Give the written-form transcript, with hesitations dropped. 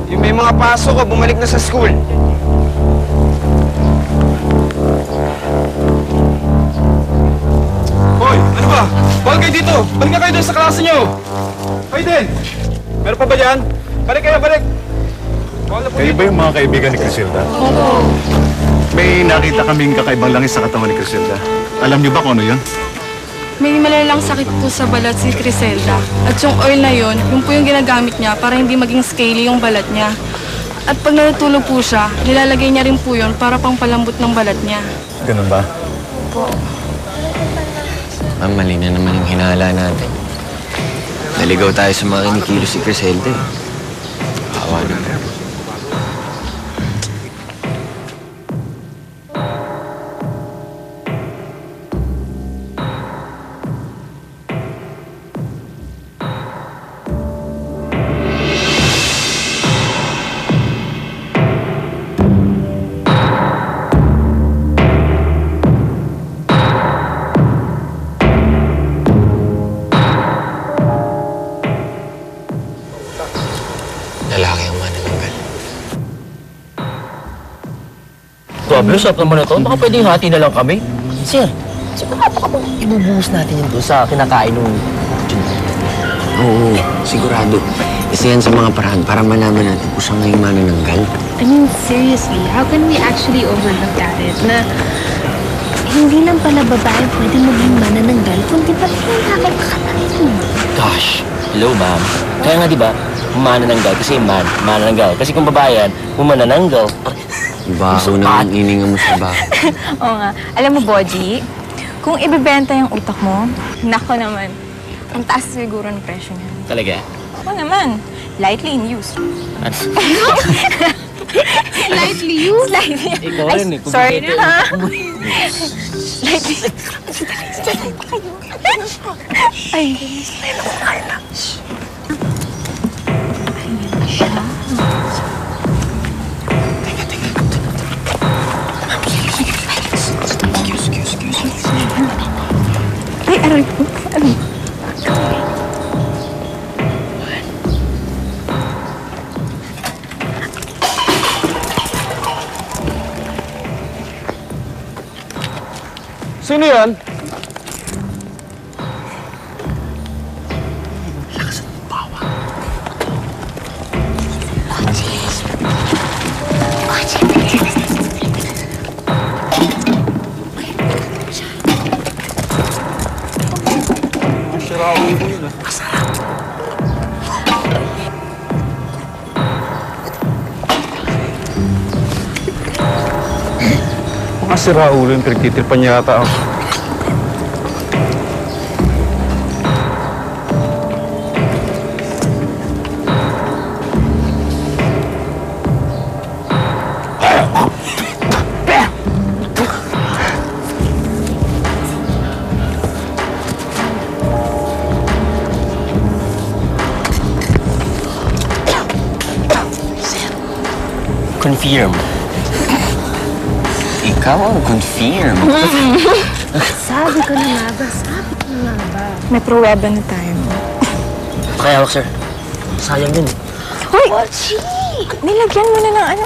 Yung may mga pasok ko, bumalik na sa school. Hoy, ano ba? Bawal kayo dito! Balik na kayo doon sa klase nyo! Kayo din! Meron pa ba dyan? Balik kayo, balik! Kayo ba yung mga kaibigan ni Criselda? Oo. May nakita kaming kakaibang langis sa katawan ni Criselda. Alam niyo ba kung ano yun? May malalang sakit po sa balat si Criselda. At yung oil na yun po yung ginagamit niya para hindi maging scaly yung balat niya. At pag natutulog po siya, nilalagay niya rin po yun para pangpalambot ng balat niya. Ganun ba? Po. Ma'am, mali na naman yung hinala natin. Naligaw tayo sa mga kinikilo si Criselda eh. Awa naman. Lalaki ang manananggal. Grabe, sarap naman ito. Baka pwedeng hati na lang kami. Sir, sigurado ka bang ibubuhos natin yun doon sa kinakain ng... Oo, sigurado. Isa yan sa mga paraan para malaman natin kung saan ngayong manananggal. I mean, seriously, how can we actually overlook at it na hindi lang pala babae pwede maging manananggal, kundi pati yung nakakakatarin. Gosh, hello ma'am. Kaya nga diba, manananggal kasi manananggal. Kasi kung babae yan, manananggal. Baho naman ininga mo sa baho. Oo nga. Alam mo, Boji, kung ibebenta yung utak mo, nako naman, ang taas siguro ng presyo niya. Talaga? Oo naman. Lightly in use. Lightly used? Lightly. Ikaw rin eh. Sorry na ha. Lightly. Ay. Ay, aray ko. Ano? Sino yan? Si Raul yung pinagtitripan niya yata ako. Confirm. Ikaw ang confirm. Sabi ko na nga ba? Sabi ko na nga ba? May pruweba na tayo. Kaya sir. Sayang yun. Hoy! Nilagyan mo na ng ano?